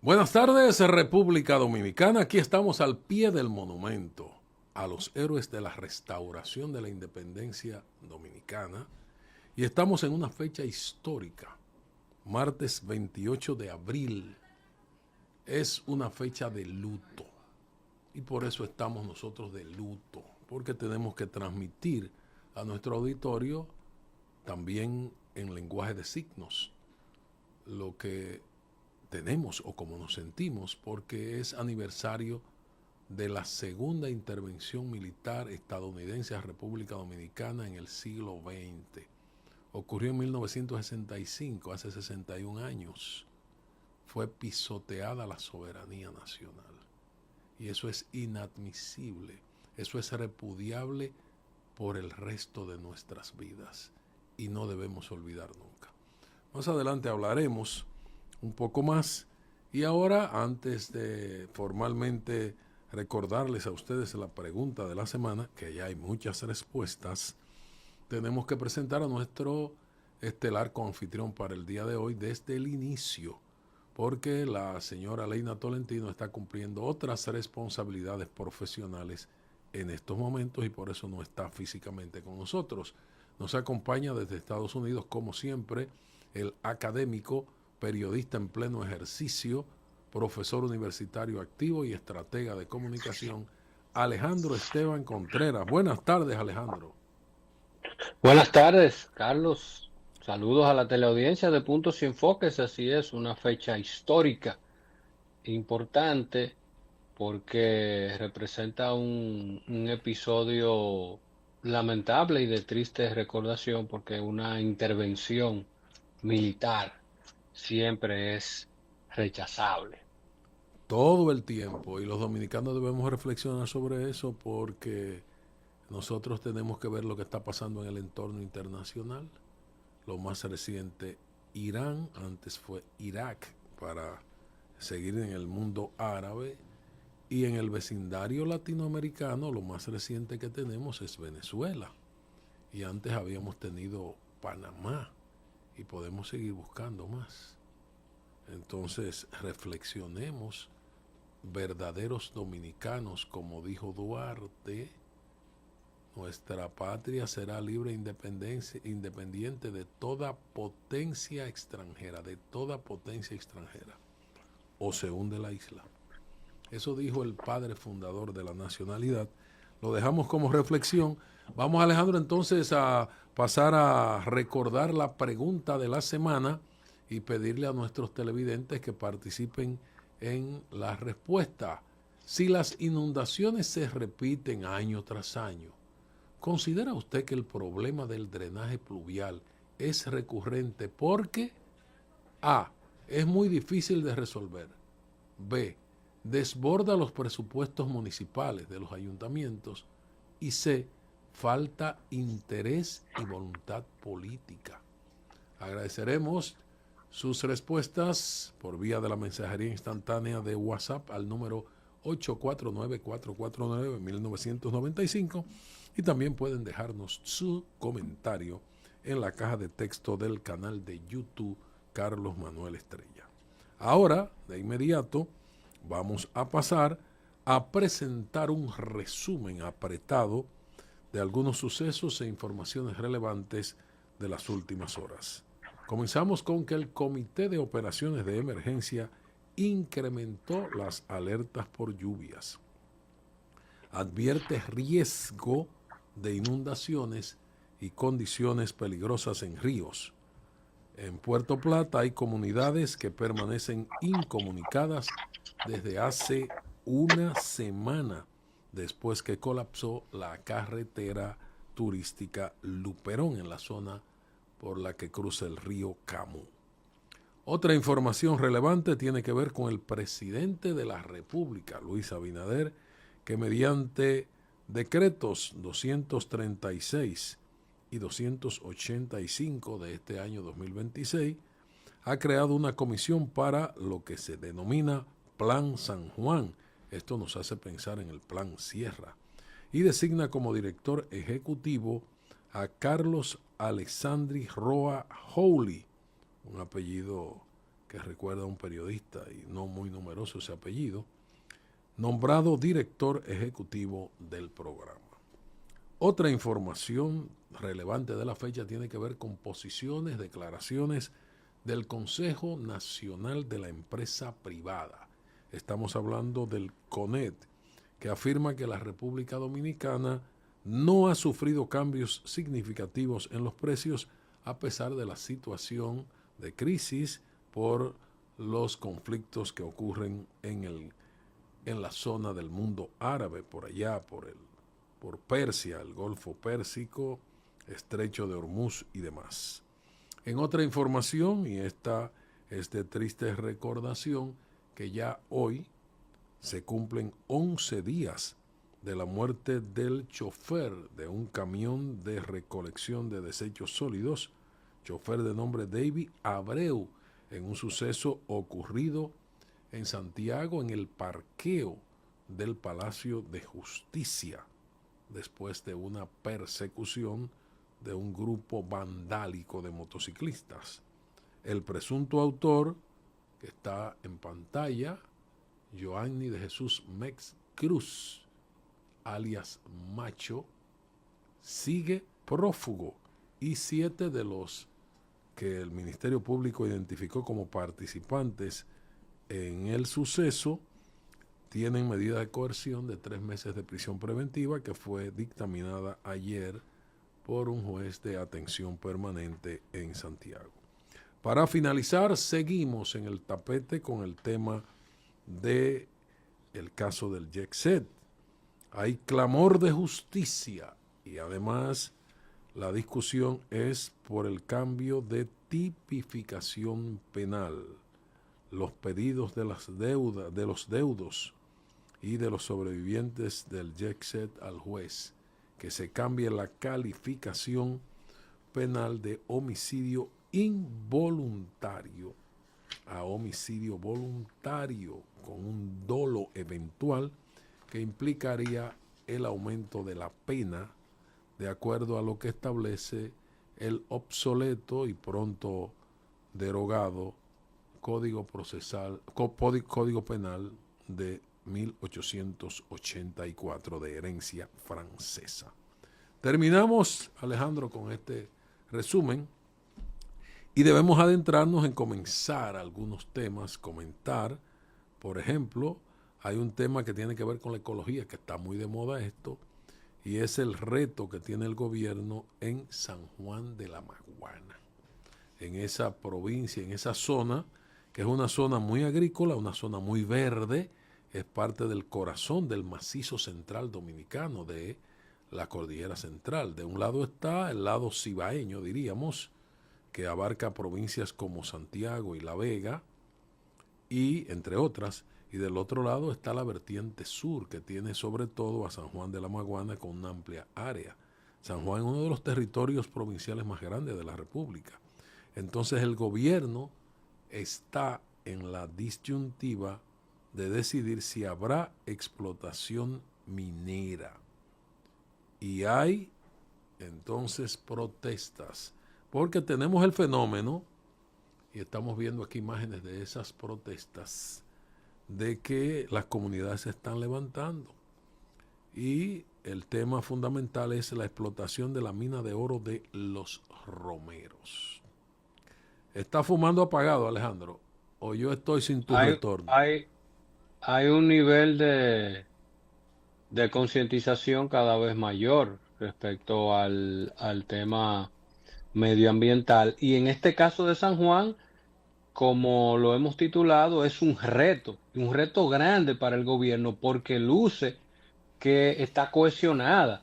Buenas tardes, República Dominicana. Aquí estamos al pie del monumento a los héroes de la restauración de la independencia dominicana y estamos en una fecha histórica, martes 28 de abril. Es una fecha de luto y por eso estamos nosotros de luto, porque tenemos que transmitir a nuestro auditorio también en lenguaje de signos lo que tenemos o como nos sentimos, porque es aniversario de la segunda intervención militar estadounidense a República Dominicana en el siglo XX. Ocurrió en 1965, hace 61 años. Fue pisoteada la soberanía nacional. Y eso es inadmisible, eso es repudiable por el resto de nuestras vidas. Y no debemos olvidar nunca. Más adelante hablaremos un poco más. Y ahora, antes de formalmente recordarles a ustedes la pregunta de la semana, que ya hay muchas respuestas, tenemos que presentar a nuestro estelar coanfitrión para el día de hoy desde el inicio, porque la señora Leina Tolentino está cumpliendo otras responsabilidades profesionales en estos momentos y por eso no está físicamente con nosotros. Nos acompaña desde Estados Unidos, como siempre, el académico, periodista en pleno ejercicio, profesor universitario activo y estratega de comunicación, Alejandro Esteban Contreras. Buenas tardes, Alejandro. Buenas tardes, Carlos. Saludos a la teleaudiencia de Puntos y Enfoques. Así es, una fecha histórica, importante, porque representa un episodio lamentable y de triste recordación, porque una intervención militar siempre es rechazable. Todo el tiempo, y los dominicanos debemos reflexionar sobre eso porque nosotros tenemos que ver lo que está pasando en el entorno internacional. Lo más reciente, Irán, antes fue Irak, para seguir en el mundo árabe. Y en el vecindario latinoamericano, lo más reciente que tenemos es Venezuela. Y antes habíamos tenido Panamá. Y podemos seguir buscando más. Entonces, reflexionemos, verdaderos dominicanos, como dijo Duarte, nuestra patria será libre e independiente de toda potencia extranjera, o se hunde la isla. Eso dijo el padre fundador de la nacionalidad. Lo dejamos como reflexión. Vamos, Alejandro, entonces a pasar a recordar la pregunta de la semana y pedirle a nuestros televidentes que participen en la respuesta. Si las inundaciones se repiten año tras año, ¿considera usted que el problema del drenaje pluvial es recurrente porque A, es muy difícil de resolver, B, desborda los presupuestos municipales de los ayuntamientos y C, falta interés y voluntad política? Agradeceremos sus respuestas por vía de la mensajería instantánea de WhatsApp al número 849-449-1995 y también pueden dejarnos su comentario en la caja de texto del canal de YouTube Carlos Manuel Estrella. Ahora, de inmediato, vamos a pasar a presentar un resumen apretado de algunos sucesos e informaciones relevantes de las últimas horas. Comenzamos con que el Comité de Operaciones de Emergencia incrementó las alertas por lluvias. Advierte riesgo de inundaciones y condiciones peligrosas en ríos. En Puerto Plata hay comunidades que permanecen incomunicadas desde hace una semana después que colapsó la carretera turística Luperón en la zona por la que cruza el río Camu. Otra información relevante tiene que ver con el presidente de la República, Luis Abinader, que mediante decretos 236 y 285 de este año 2026, ha creado una comisión para lo que se denomina Plan San Juan. Esto nos hace pensar en el Plan Sierra. Y designa como director ejecutivo a Carlos Alexandri Roa Howley, un apellido que recuerda a un periodista y no muy numeroso ese apellido, nombrado director ejecutivo del programa. Otra información relevante de la fecha tiene que ver con posiciones, declaraciones del Consejo Nacional de la Empresa Privada. Estamos hablando del CONET, que afirma que la República Dominicana no ha sufrido cambios significativos en los precios a pesar de la situación de crisis por los conflictos que ocurren en la zona del mundo árabe, por allá, por Persia, el Golfo Pérsico, Estrecho de Hormuz y demás. En otra información, y esta es de triste recordación, que ya hoy se cumplen 11 días de la muerte del chofer de un camión de recolección de desechos sólidos, chofer de nombre David Abreu, en un suceso ocurrido en Santiago, en el parqueo del Palacio de Justicia, después de una persecución de un grupo vandálico de motociclistas. El presunto autor, que está en pantalla, Joanny de Jesús Mex Cruz, alias Macho, sigue prófugo, y 7 de los que el Ministerio Público identificó como participantes en el suceso tienen medida de coerción de 3 meses de prisión preventiva, que fue dictaminada ayer por un juez de atención permanente en Santiago. Para finalizar, seguimos en el tapete con el tema del caso del Jet Set. Hay clamor de justicia y además la discusión es por el cambio de tipificación penal. Los pedidos de los deudos y de los sobrevivientes del Jet Set al juez, que se cambie la calificación penal de homicidio involuntario a homicidio voluntario con un dolo eventual, que implicaría el aumento de la pena de acuerdo a lo que establece el obsoleto y pronto derogado Código Penal de 1884 de herencia francesa. Terminamos, Alejandro, con este resumen y debemos adentrarnos en comenzar algunos temas, comentar. Por ejemplo, hay un tema que tiene que ver con la ecología, que está muy de moda esto, y es el reto que tiene el gobierno en San Juan de la Maguana, en esa provincia, en esa zona, que es una zona muy agrícola, una zona muy verde, es parte del corazón del macizo central dominicano, de la cordillera central. De un lado está el lado cibaeño, diríamos, que abarca provincias como Santiago y La Vega, y entre otras, y del otro lado está la vertiente sur, que tiene sobre todo a San Juan de la Maguana con una amplia área. San Juan es uno de los territorios provinciales más grandes de la República. Entonces el gobierno está en la disyuntiva de decidir si habrá explotación minera. Y hay entonces protestas, porque tenemos el fenómeno, y estamos viendo aquí imágenes de esas protestas, de que las comunidades se están levantando. Y el tema fundamental es la explotación de la mina de oro de Los Romeros. ¿Está fumando apagado, Alejandro? ¿O yo estoy sin tu retorno? Hay un nivel de concientización cada vez mayor respecto al tema medioambiental. Y en este caso de San Juan, como lo hemos titulado, es un reto grande para el gobierno, porque luce que está cohesionada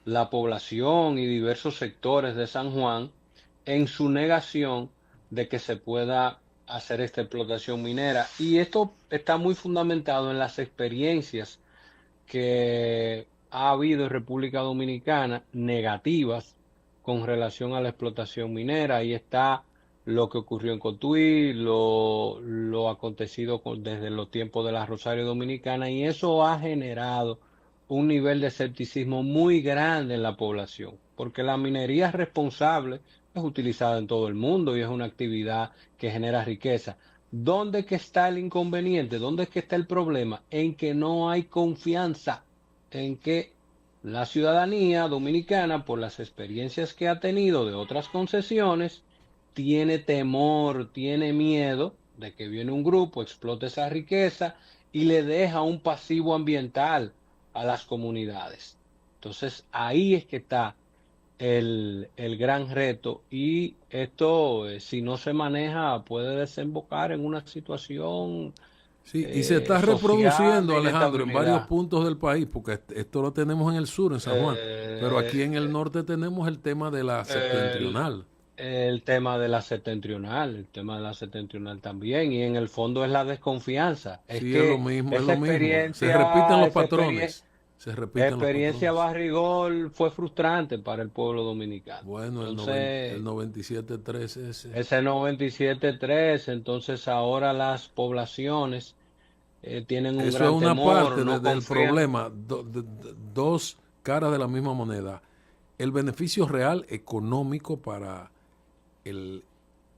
la población y diversos sectores de San Juan en su negación de que se pueda hacer esta explotación minera. Y esto está muy fundamentado en las experiencias que ha habido en República Dominicana negativas con relación a la explotación minera. Ahí está lo que ocurrió en Cotuí, lo acontecido desde los tiempos de la Rosario Dominicana, y eso ha generado un nivel de escepticismo muy grande en la población, porque la minería es responsable, es utilizada en todo el mundo y es una actividad que genera riqueza. ¿Dónde es que está el inconveniente? ¿Dónde es que está el problema? En que no hay confianza, en que la ciudadanía dominicana, por las experiencias que ha tenido de otras concesiones, tiene temor, tiene miedo de que viene un grupo, explote esa riqueza y le deja un pasivo ambiental a las comunidades. Entonces, ahí es que está el gran reto y esto, si no se maneja, puede desembocar en una situación Sí, y se está social reproduciendo, de Alejandro, en varios inestabilidad. puntos del país, porque esto lo tenemos en el sur, en San Juan, pero aquí en el Eh, norte tenemos el tema de la el, septentrional. el tema de la septentrional, el tema de la septentrional también, y en el fondo es la desconfianza. Es Sí, que es lo mismo. Se repiten los esa experiencia, patrones, se repiten los experiencia patrones. Barrigol fue frustrante para el pueblo dominicano. Bueno, el Entonces, 97.3 ese. ese 97.3, entonces ahora las poblaciones tienen un Eso es gran una temor, parte no del confían. problema, dos caras de la misma moneda. El beneficio real económico para el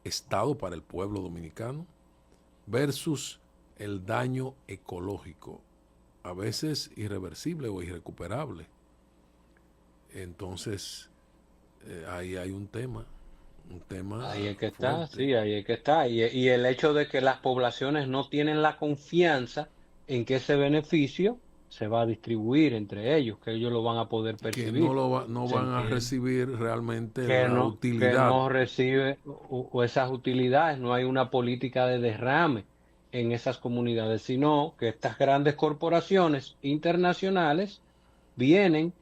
Estado, para el pueblo dominicano, versus el daño ecológico, a veces irreversible o irrecuperable. Entonces, ahí hay un Ahí tema es que está, fuerte. sí, ahí es que está. Y el hecho de que las poblaciones no tienen la confianza en que ese beneficio se va a distribuir entre ellos, que ellos lo van a poder Que percibir. no van a Sentir recibir realmente que la que utilidad. no recibe o esas utilidades, no hay una política de derrame en esas comunidades, sino que estas grandes corporaciones internacionales vienen,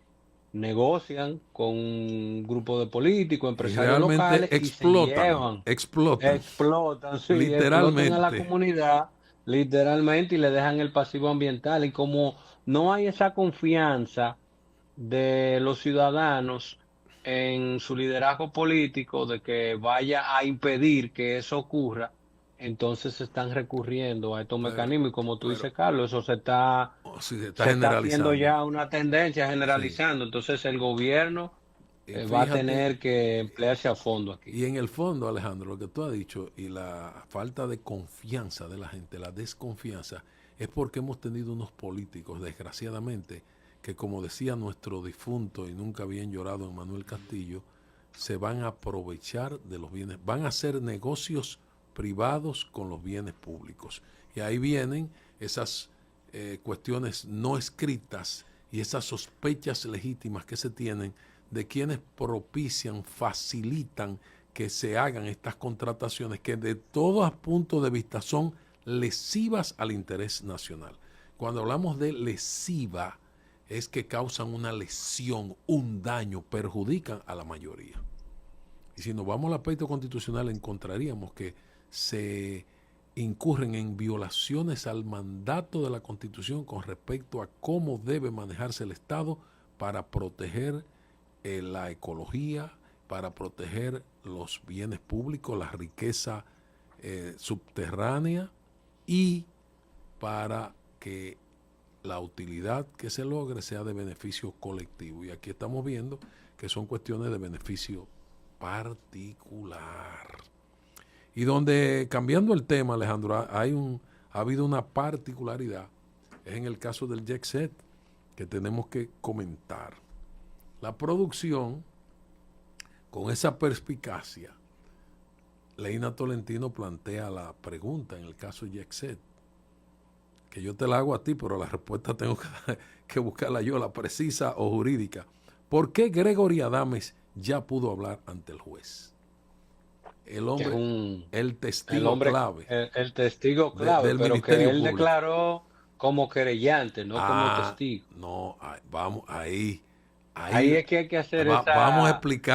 negocian con un grupo de políticos, Y empresarios realmente locales y se llevan, explotan, explotan, sí, explotan a la literalmente. comunidad literalmente y le dejan el pasivo ambiental. Y como no hay esa confianza de los ciudadanos en su liderazgo político de que vaya a impedir que eso ocurra, entonces se están recurriendo a estos Pero, mecanismos y como tú pero, dices, Carlos, eso oh, sí, se está se está haciendo generalizando. ya una tendencia Sí. generalizando. Entonces el gobierno Y va a fíjate, tener que emplearse a fondo aquí. y en el fondo, Alejandro, lo que tú has dicho y la falta de confianza de la gente, la desconfianza, es porque hemos tenido unos políticos, desgraciadamente, que como decía nuestro difunto y nunca bien llorado Manuel Castillo, se van a aprovechar de los bienes, van a hacer negocios privados con los bienes públicos. Y ahí vienen esas cuestiones no escritas y esas sospechas legítimas que se tienen de quienes propician, facilitan que se hagan estas contrataciones que de todos puntos de vista son lesivas al interés nacional. Cuando hablamos de lesiva, es que causan una lesión, un daño, perjudican a la mayoría. Y si nos vamos al aspecto constitucional, encontraríamos que se incurren en violaciones al mandato de la Constitución con respecto a cómo debe manejarse el Estado para proteger la ecología, para proteger los bienes públicos, la riqueza subterránea y para que la utilidad que se logre sea de beneficio colectivo. Y aquí estamos viendo que son cuestiones de beneficio particular. Y donde, cambiando el tema, Alejandro, ha habido una particularidad, es en el caso del Jet Set, que tenemos que comentar. La producción, con esa perspicacia, Leina Tolentino plantea la pregunta en el caso Jet Set, que yo te la hago a ti, pero la respuesta tengo que buscarla yo, la precisa o jurídica. ¿Por qué Gregory Adames ya pudo hablar ante el juez? El Que es hombre, el el testigo hombre, clave el testigo clave, del pero que Ministerio él Público. declaró como querellante, no como Ah, testigo. no, vamos, Ahí ahí es que hay que hacer vamos a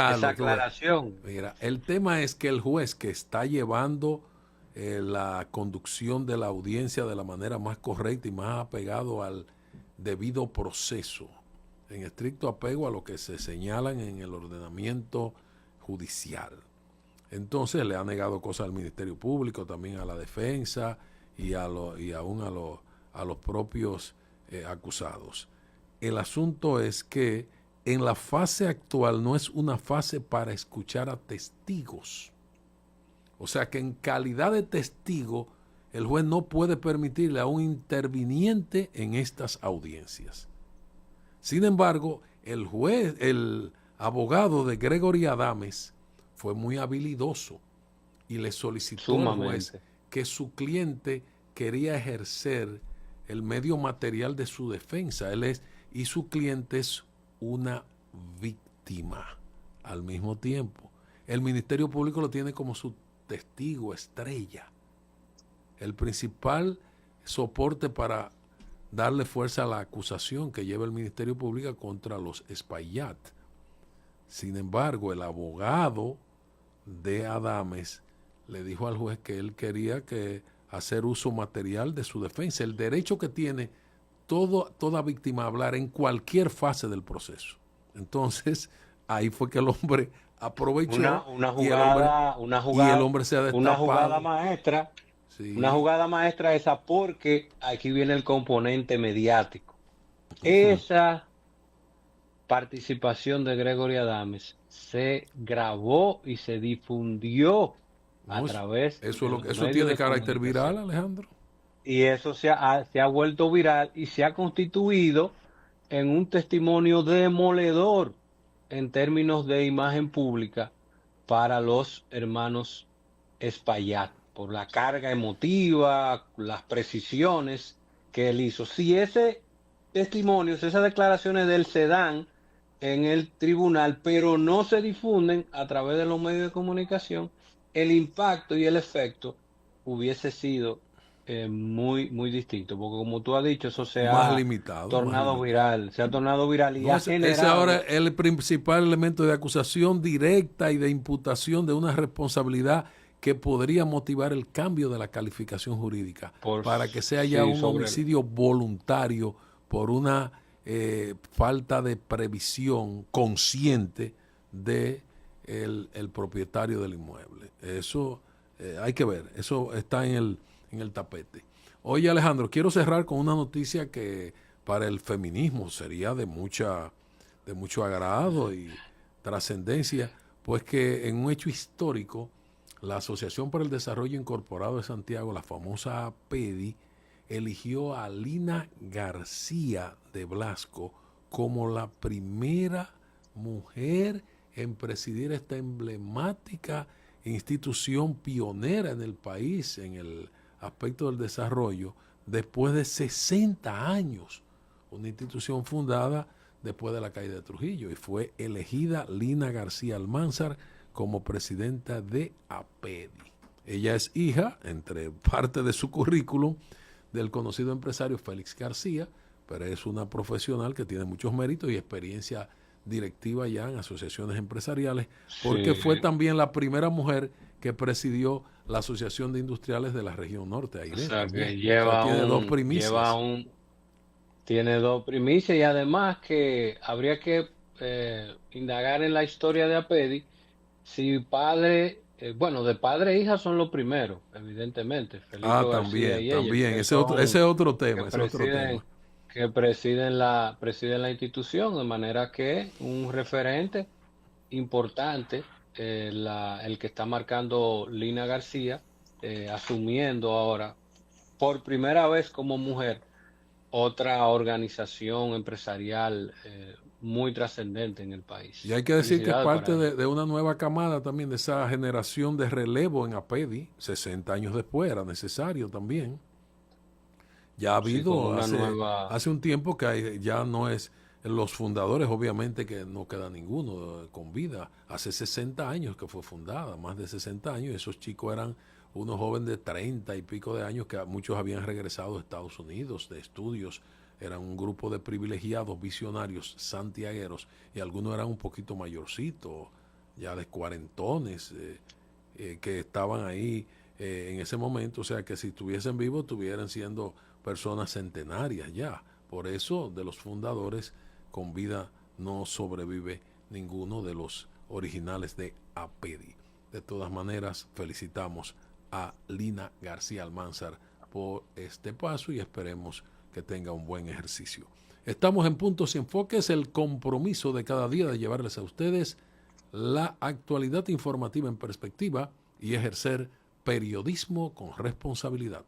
esa explicarlo. aclaración. Mira, el tema es que el juez que está llevando la conducción de la audiencia de la manera más correcta y más apegado al debido proceso, en estricto apego a lo que se señalan en el ordenamiento judicial. Entonces le ha negado cosas al Ministerio Público, también a la defensa y aún a los propios acusados. El asunto es que en la fase actual no es una fase para escuchar a testigos. O sea que en calidad de testigo el juez no puede permitirle a un interviniente en estas audiencias. Sin embargo, el abogado de Gregory Adames fue muy habilidoso y le solicitó al juez que su cliente quería ejercer el medio material de su defensa. Y su cliente es una víctima al mismo tiempo. El Ministerio Público lo tiene como su testigo estrella, el principal soporte para darle fuerza a la acusación que lleva el Ministerio Público contra los Espaillat. Sin embargo, el abogado de Adames le dijo al juez que él quería hacer uso material de su defensa, el derecho que tiene toda víctima a hablar en cualquier fase del proceso. Entonces, ahí fue que el hombre aprovechó una jugada, y el hombre se ha destapado. Una jugada maestra. Sí. Una jugada maestra esa, porque aquí viene el componente mediático. Esa participación de Gregory Adames se grabó y se difundió a través de eso tiene carácter viral, Alejandro. Y eso se ha vuelto viral y se ha constituido en un testimonio demoledor en términos de imagen pública para los hermanos Espaillat, por la carga emotiva, las precisiones que él hizo. Si ese testimonio, esas declaraciones de él se dan en el tribunal, pero no se difunden a través de los medios de comunicación, el impacto y el efecto hubiese sido muy, muy distinto, porque como tú has dicho, eso se ha tornado viral, y ha generado... Es ahora el principal elemento de acusación directa y de imputación de una responsabilidad que podría motivar el cambio de la calificación jurídica para que sea ya un homicidio voluntario por una falta de previsión consciente de el propietario del inmueble. Eso hay que ver, eso está en el tapete. Oye, Alejandro, quiero cerrar con una noticia que para el feminismo sería de mucho agrado y trascendencia, pues que en un hecho histórico, la Asociación para el Desarrollo Incorporado de Santiago, la famosa APEDI, eligió a Lina García de Blasco como la primera mujer en presidir esta emblemática institución pionera en el país en el aspecto del desarrollo después de 60 años, una institución fundada después de la caída de Trujillo, y fue elegida Lina García Almanzar como presidenta de APEDI. Ella es hija, entre parte de su currículum, del conocido empresario Félix García, pero es una profesional que tiene muchos méritos y experiencia directiva ya en asociaciones empresariales, porque fue también la primera mujer que presidió la Asociación de Industriales de la Región Norte. O sea, que tiene dos primicias. Tiene dos primicias, y además que habría que indagar en la historia de APEDI si padre, de padre e hija son los primeros, evidentemente. Felipe también. Ese es otro tema. Que presiden la institución, de manera que un referente importante, el que está marcando Lina García, asumiendo ahora por primera vez como mujer otra organización empresarial muy trascendente en el país. Y hay que decir que es parte de una nueva camada también, de esa generación de relevo en APEDI. 60 años después era necesario también. Ya ha habido hace un tiempo que ya no es los fundadores, obviamente que no queda ninguno con vida. Hace 60 años que fue fundada, más de 60 años. Esos chicos eran unos jóvenes de 30 y pico de años, que muchos habían regresado a Estados Unidos de estudios. Eran un grupo de privilegiados, visionarios, santiagueros, y algunos eran un poquito mayorcitos, ya de cuarentones, que estaban ahí en ese momento. O sea que si estuviesen vivos, estuvieran siendo personas centenarias ya. Por eso, de los fundadores con vida no sobrevive ninguno de los originales de APEDI. De todas maneras, felicitamos a Lina García Almanzar por este paso y esperemos que tenga un buen ejercicio. Estamos en Puntos y Enfoques, el compromiso de cada día de llevarles a ustedes la actualidad informativa en perspectiva y ejercer periodismo con responsabilidad.